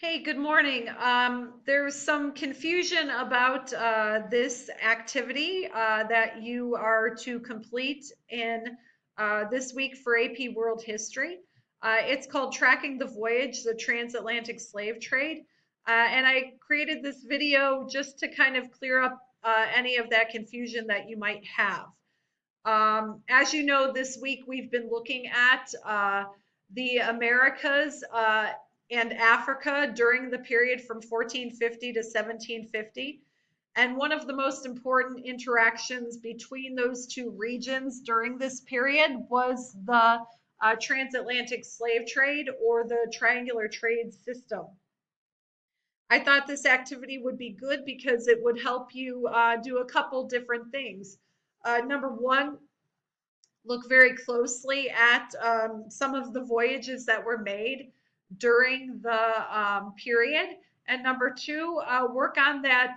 Hey, good morning. There's some confusion about this activity that you are to complete in this week for AP World History. It's called Tracking the Voyage, the Transatlantic Slave Trade. And I created this video just to kind of clear up any of that confusion that you might have. As you know, this week we've been looking at the Americas and Africa during the period from 1450 to 1750. And one of the most important interactions between those two regions during this period was the transatlantic slave trade or the triangular trade system. I thought this activity would be good because it would help you do a couple different things. Number one, look very closely at some of the voyages that were made during the period. And number two, work on that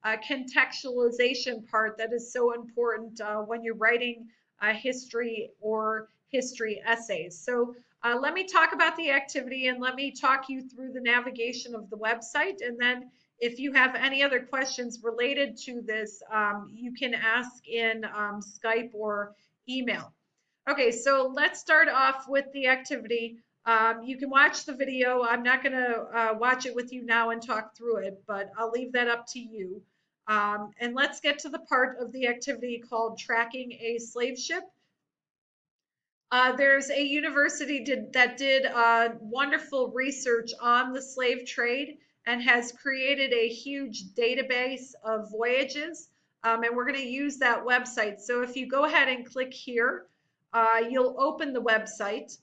contextualization part that is so important when you're writing history or history essays. So let me talk about the activity and let me talk you through the navigation of the website. And then if you have any other questions related to this, you can ask in Skype or email. Okay, so let's start off with the activity. You can watch the video. I'm not going to watch it with you now and talk through it, but I'll leave that up to you. And let's get to the part of the activity called Tracking a Slave Ship. There's a university that did wonderful research on the slave trade and has created a huge database of voyages. And we're going to use that website. So if you go ahead and click here, you'll open the website.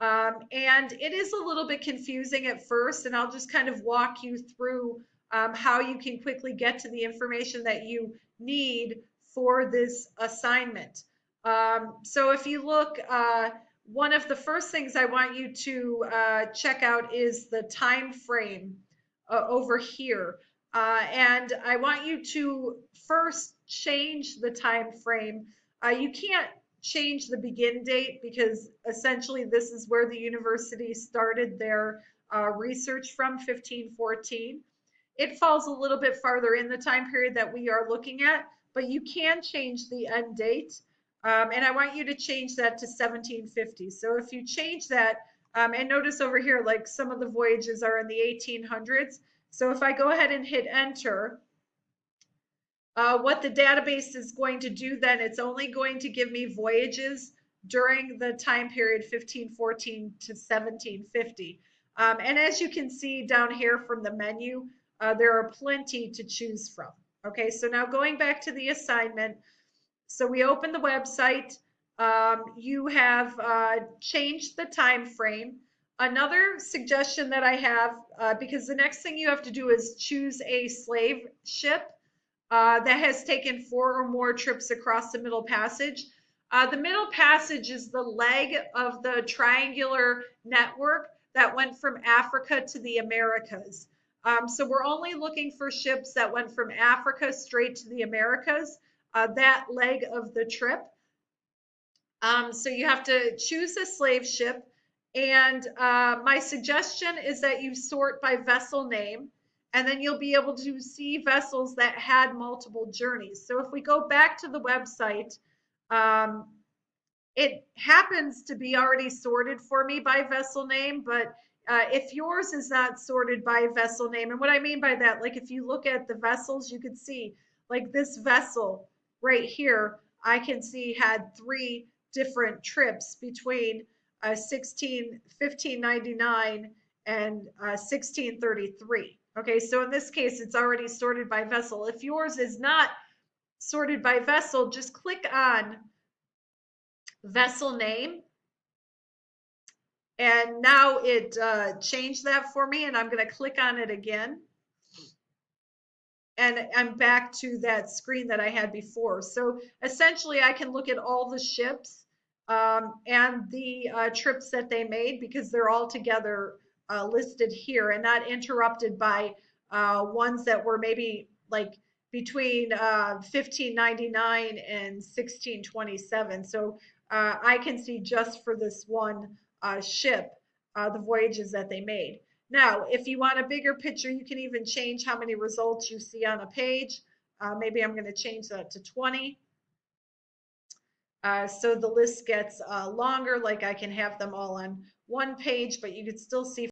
And it is a little bit confusing at first, and I'll just kind of walk you through how you can quickly get to the information that you need for this assignment. So if you look, one of the first things I want you to check out is the time frame over here. And I want you to first change the time frame. You can't change the begin date because essentially this is where the university started their research from, 1514. It falls a little bit farther in the time period that we are looking at, but you can change the end date. And I want you to change that to 1750. So if you change that, and notice over here, like some of the voyages are in the 1800s. So if I go ahead and hit enter, what the database is going to do then, it's only going to give me voyages during the time period 1514 to 1750. And as you can see down here from the menu, there are plenty to choose from. Okay, so now going back to the assignment, so we open the website. You have changed the time frame. Another suggestion that I have, because the next thing you have to do is choose a slave ship that has taken 4 or more trips across the Middle Passage. The Middle Passage is the leg of the triangular network that went from Africa to the Americas. So we're only looking for ships that went from Africa straight to the Americas, that leg of the trip. So you have to choose a slave ship. And my suggestion is that you sort by vessel name, and then you'll be able to see vessels that had multiple journeys. So if we go back to the website, it happens to be already sorted for me by vessel name, but if yours is not sorted by vessel name, and what I mean by that, like if you look at the vessels, you could see like this vessel right here, I can see had 3 different trips between 1599 and 1633. Okay, so in this case, it's already sorted by vessel. If yours is not sorted by vessel, just click on vessel name. And now it changed that for me, and I'm going to click on it again. And I'm back to that screen that I had before. So essentially, I can look at all the ships and the trips that they made because they're all together listed here and not interrupted by ones that were maybe like between 1599 and 1627. So I can see just for this one ship the voyages that they made. Now, if you want a bigger picture, you can even change how many results you see on a page. Maybe I'm going to change that to 20. So the list gets longer, like I can have them all on one page, but you could still see